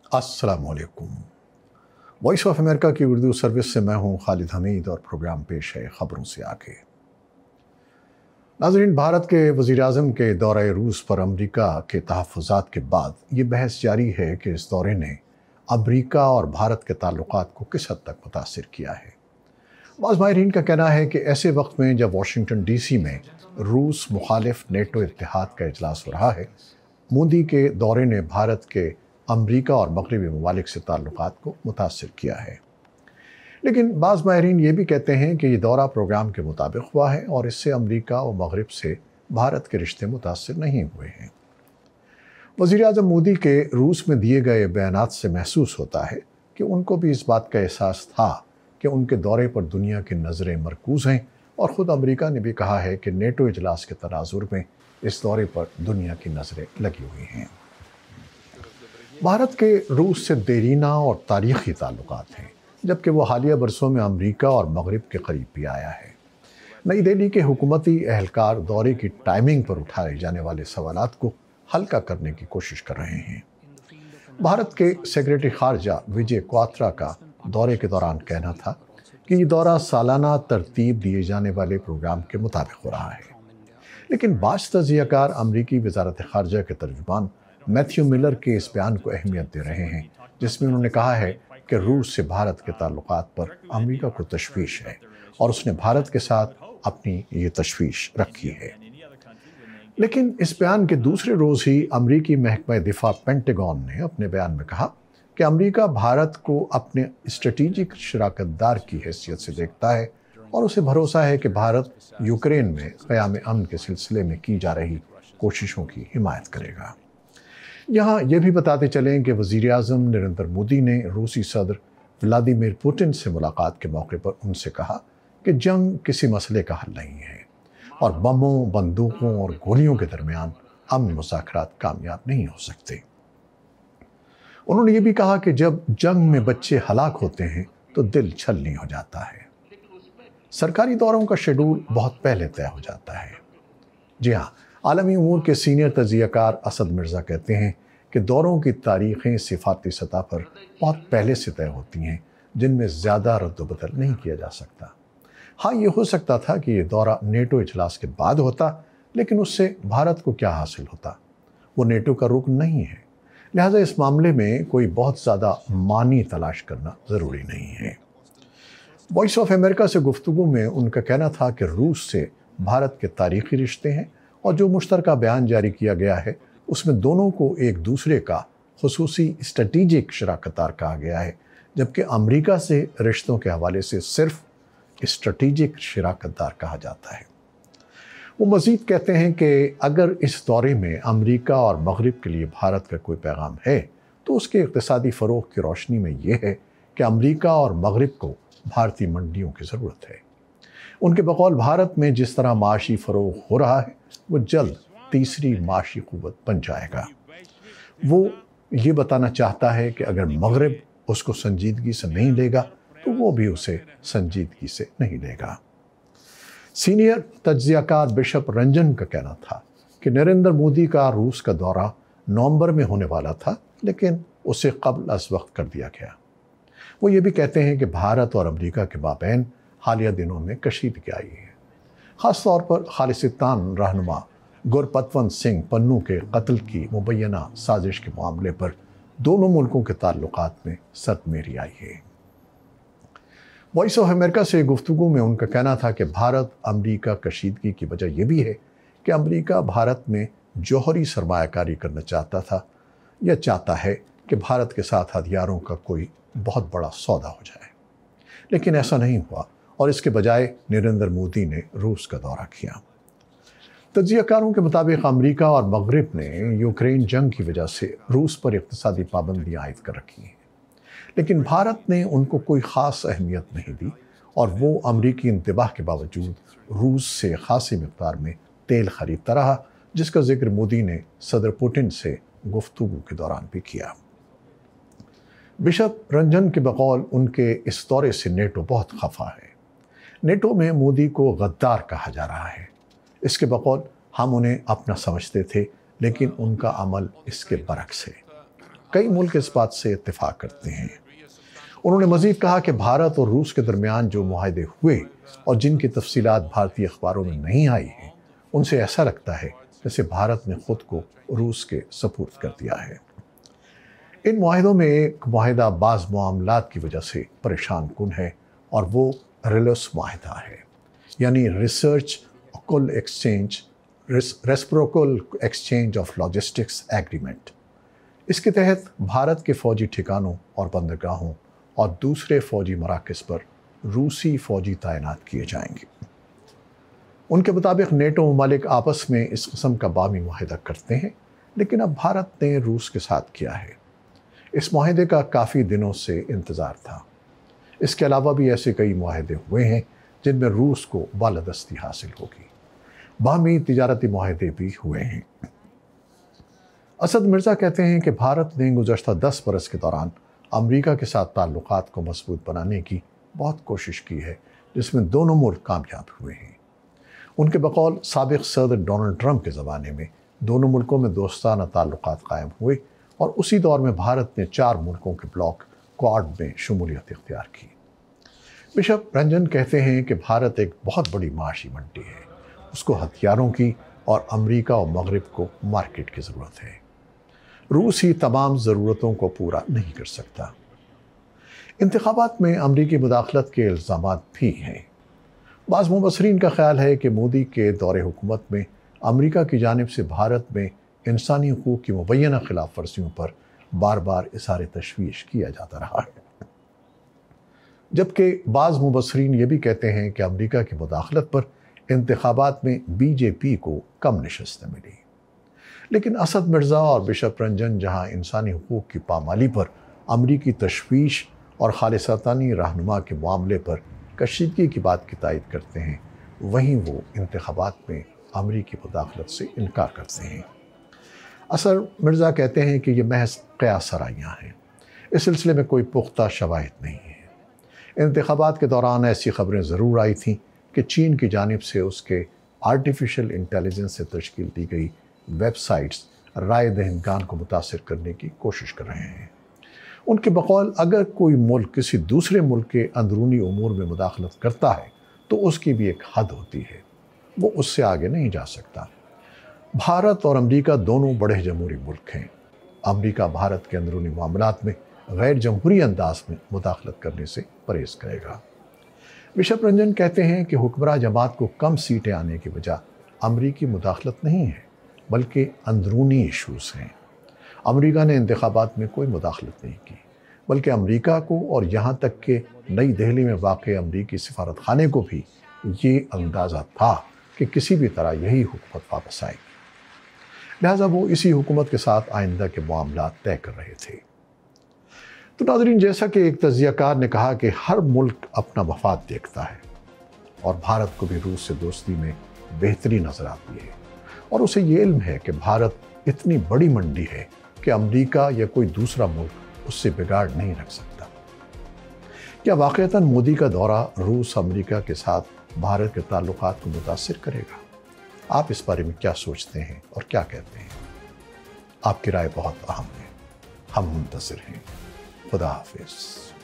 अस्सलाम वालेकुम। Voice of America की उर्दू सर्विस से मैं हूं खालिद हमीद और प्रोग्राम पेश है खबरों से आगे। नाज़रीन, भारत के वज़ीर-ए-आज़म के दौरे रूस पर अमेरिका के तहफ़्फ़ुज़ात के बाद ये बहस जारी है कि इस दौरे ने अमेरिका और भारत के ताल्लुकात को किस हद तक मुतासिर किया है। बाज़ माहिरीन का कहना है कि ऐसे वक्त में जब वाशिंगटन DC में रूस मुखालिफ नेटो इत्तेहाद का इजलास हो रहा है, मोदी के दौरे ने भारत के अमेरिका और मगरबी ममालिक से ताल्लुकात को मुतासिर किया है। लेकिन बाज़ माहिरीन ये भी कहते हैं कि ये दौरा प्रोग्राम के मुताबिक हुआ है और इससे अमेरिका और मगरब से भारत के रिश्ते मुतासिर नहीं हुए हैं। वज़ीर-ए-आज़म मोदी के रूस में दिए गए बयानात से महसूस होता है कि उनको भी इस बात का एहसास था कि उनके दौरे पर दुनिया की नज़रें मरकूज़ हैं, और ख़ुद अमेरिका ने भी कहा है कि नेटो इजलास के तनाजुर में इस दौरे पर दुनिया की नज़रें लगी हुई हैं। भारत के रूस से देरीना और तारीख़ी ताल्लुकात हैं, जबकि वो हालिया बरसों में अमेरिका और मगरब के करीब भी आया है। नई दिल्ली के हुकूमती एहलकार दौरे की टाइमिंग पर उठाए जाने वाले सवालात को हल्का करने की कोशिश कर रहे हैं। भारत के सेक्रेटरी खारजा विजय क्वात्रा का दौरे के दौरान कहना था कि ये दौरा सालाना तरतीब दिए जाने वाले प्रोग्राम के मुताबिक हो रहा है। लेकिन बाज़ तज्ज़ियाकार अमरीकी वज़ारत ख़ारजा के तर्जुमान मैथ्यू मिलर के इस बयान को अहमियत दे रहे हैं, जिसमें उन्होंने कहा है कि रूस से भारत के ताल्लुकात पर अमेरिका को तशवीश है और उसने भारत के साथ अपनी ये तशवीश रखी है। लेकिन इस बयान के दूसरे रोज़ ही अमरीकी महकमा दिफा पेंटागन ने अपने बयान में कहा कि अमेरिका भारत को अपने स्ट्रेटेजिक शराकतदार की हैसियत से देखता है और उसे भरोसा है कि भारत यूक्रेन में क़याम अमन के सिलसिले में की जा रही कोशिशों की हिमायत करेगा। यहाँ ये भी बताते चलें कि वज़ीर-ए-आज़म नरेंद्र मोदी ने रूसी सदर व्लादिमीर पुतिन से मुलाकात के मौके पर उनसे कहा कि जंग किसी मसले का हल नहीं है और बमों, बंदूकों और गोलियों के दरमियान अमन मुज़ाकरात कामयाब नहीं हो सकते। उन्होंने ये भी कहा कि जब जंग में बच्चे हलाक होते हैं तो दिल छलनी हो जाता है। सरकारी दौरों का शेड्यूल बहुत पहले तय हो जाता है। जी हाँ, आलमी उमूर के सीनियर तज्ज़ियाकार असद मिर्ज़ा कहते हैं कि दौरों की तारीख़ें सिफाती सतह पर बहुत पहले से तय होती हैं, जिनमें ज़्यादा रद्द-बदल नहीं किया जा सकता। हाँ, ये हो सकता था कि ये दौरा नेटो इजलास के बाद होता, लेकिन उससे भारत को क्या हासिल होता? वो नेटो का रुकन नहीं है, लिहाजा इस मामले में कोई बहुत ज़्यादा मानी तलाश करना ज़रूरी नहीं है। वॉइस ऑफ अमेरिका से गुफ्तगू में उनका कहना था कि रूस से भारत के तारीख़ी रिश्ते हैं और जो मुश्तरका बयान जारी किया गया है उसमें दोनों को एक दूसरे का खुसूसी स्ट्रेटेजिक शराकतदार कहा गया है, जबकि अमेरिका से रिश्तों के हवाले से सिर्फ स्ट्रेटेजिक शराकतदार कहा जाता है। वो मज़ीद कहते हैं कि अगर इस दौरे में अमेरिका और मगरब के लिए भारत का कोई पैगाम है तो उसके इक़्तिसादी फ़रोग़ की रोशनी में ये है कि अमेरिका और मगरब को भारतीय मंडियों की ज़रूरत है। उनके बकौल भारत में जिस तरह माशी फ़रोग़ हो रहा है वो जल्द तीसरी माशी क़ुव्वत बन जाएगा। वो ये बताना चाहता है कि अगर मगरब उसको संजीदगी से नहीं लेगा तो वो भी उसे संजीदगी से नहीं लेगा। सीनियर तज्ज़ियाकार बिशप रंजन का कहना था कि नरेंद्र मोदी का रूस का दौरा नवंबर में होने वाला था, लेकिन उसे कब्ल अज़ वक्त कर दिया गया। वो ये भी कहते हैं कि भारत और अमेरिका के माबैन हालिया दिनों में कशीदगी आई है, ख़ास तौर पर खालिस्तान रहनुमा गुरपतवंत सिंह पन्नू के कत्ल की मुबैना साजिश के मामले पर दोनों मुल्कों के ताल्लुकात में सतमेरी आई है। वॉइस ऑफ अमेरिका से गुफ्तगू में उनका कहना था कि भारत अमेरिका कशीदगी की वजह यह भी है कि अमेरिका भारत में जौहरी सरमायाकारी करना चाहता था या चाहता है कि भारत के साथ हथियारों का कोई बहुत बड़ा सौदा हो जाए, लेकिन ऐसा नहीं हुआ और इसके बजाय नरेंद्र मोदी ने रूस का दौरा किया। तज्ज़ियाकारों के मुताबिक अमेरिका और मगरब ने यूक्रेन जंग की वजह से रूस पर इक़्तिसादी पाबंदियाँ आयद कर रखी हैं, लेकिन भारत ने उनको कोई ख़ास अहमियत नहीं दी और वो अमरीकी इंतबाह के बावजूद रूस से ख़ासी मिक़दार में तेल ख़रीदता रहा, जिसका ज़िक्र मोदी ने सदर पुतिन से गुफ्तगू के दौरान भी किया। बिशप रंजन के बकौल उनके इस दौरे से नेटो बहुत खफा है। नेटो में मोदी को गद्दार कहा जा रहा है। इसके बकौल हम उन्हें अपना समझते थे, लेकिन उनका अमल इसके बरक्स है। कई मुल्क इस बात से इत्तेफाक करते हैं। उन्होंने मज़ीद कहा कि भारत और रूस के दरमियान जो मुआहदे हुए और जिनकी तफसीलात भारतीय अखबारों में नहीं आई हैं, उनसे ऐसा लगता है जैसे भारत ने खुद को रूस के सपुर्द कर दिया है। इन मुआहदों में एक मुआहदा बाज़ मामलात की वजह से परेशान कुन है और वो रिलस मुआहदा है, यानी रिसर्च कुल exchange reciprocal exchange of logistics agreement. इसके तहत भारत के फ़ौजी ठिकानों और बंदरगाहों और दूसरे फ़ौजी मराकज़ पर रूसी फ़ौजी तैनात किए जाएंगे। उनके मुताबिक नेटो ममालिक आपस में इस किस्म का बामी मुआहदा करते हैं, लेकिन अब भारत ने रूस के साथ किया है। इस मुआहदे का काफ़ी दिनों से इंतज़ार था। इसके अलावा भी ऐसे कई मुआहदे हुए हैं जिनमें रूस को बालादस्ती हासिल होगी। बाहमी तिजारती मुआहदे भी हुए हैं। असद मिर्ज़ा कहते हैं कि भारत ने गुज़श्ता 10 बरस के दौरान अमरीका के साथ ताल्लुकात को मजबूत बनाने की बहुत कोशिश की है, जिसमें दोनों मुल्क कामयाब हुए हैं। उनके बकौल साबिक़ सदर डोनाल्ड ट्रंप के ज़माने में दोनों मुल्कों में दोस्ताना ताल्लुकात कायम हुए और उसी दौर में भारत ने 4 मुल्कों के ब्लॉक क्वाड में शमूलियत इख्तियार की। बिशप रंजन कहते हैं कि भारत एक बहुत बड़ी माशी मंडी है, उसको हथियारों की और अमरीका और मगरिब को मार्केट की ज़रूरत है। रूस ही तमाम ज़रूरतों को पूरा नहीं कर सकता। इंतखाबात में अमरीकी मुदाखलत के इल्ज़ामात भी हैं। बाज़ मुबसरीन का ख्याल है कि मोदी के दौरे हुकूमत में अमरीका की जानिब से भारत में इंसानी हकूक़ की मुबैना खिलाफ वर्जियों पर बार बार इज़हार तशवीश किया जाता रहा है। जबकि बाज़ मुबसरीन ये भी कहते हैं कि अमरीका की मुदाखलत पर इंतखाबात में बीजेपी को कम नशस्तें मिली। लेकिन असद मिर्ज़ा और बिशप रंजन जहाँ इंसानी हकूक़ की पामाली पर अमरीकी तशवीश और खालिसातानी रहनुमा के मामले पर कशीदगी की बात की तायद करते हैं, वहीं वो इंतखाबात में अमरीकी मुदाखलत से इनकार करते हैं। असद मिर्ज़ा कहते हैं कि ये महज क़यास सराइयाँ हैं, इस सिलसिले में कोई पुख्ता शवाहिद नहीं है। इंतखाबात के दौरान ऐसी खबरें ज़रूर आई थीं कि चीन की जानिब से उसके आर्टिफिशियल इंटेलिजेंस से तश्कील दी गई वेबसाइट्स राय दहिंदगान को मुतासिर करने की कोशिश कर रहे हैं। उनके बकौल अगर कोई मुल्क किसी दूसरे मुल्क के अंदरूनी उमूर में मुदाखलत करता है तो उसकी भी एक हद होती है, वो उससे आगे नहीं जा सकता। भारत और अमरीका दोनों बड़े जमहूरी मुल्क हैं। अमरीका भारत के अंदरूनी मामलात में गैर जमहूरी अंदाज में मुदाखलत करने से परहेज़ करेगा। बिशप रंजन कहते हैं कि हुक्मरान जमात को कम सीटें आने की वजह अमरीकी मुदाखलत नहीं है, बल्कि अंदरूनी इशूज़ हैं। अमरीका ने इंतखाबात में कोई मुदाखलत नहीं की, बल्कि अमरीका को और यहाँ तक कि नई दिल्ली में वाक़ अमरीकी सिफारत खाने को भी ये अंदाज़ा था कि किसी भी तरह यही हुकूमत वापस आएगी। लिहाजा वो इसी हुकूमत के साथ आइंदा के मामलात तय कर रहे थे। तो नाज़रीन, जैसा कि एक तज़कियाकार ने कहा कि हर मुल्क अपना मफाद देखता है और भारत को भी रूस से दोस्ती में बेहतरी नज़र आती है और उसे ये इल्म है कि भारत इतनी बड़ी मंडी है कि अमरीका या कोई दूसरा मुल्क उससे बिगाड़ नहीं रख सकता। क्या वाक़ईतन मोदी का दौरा रूस अमरीका के साथ भारत के ताल्लुकात को मुतासिर करेगा? आप इस बारे में क्या सोचते हैं और क्या कहते हैं? आपकी राय बहुत अहम है। हम मुंतज़िर हैं। खुदा हाफ़िज़।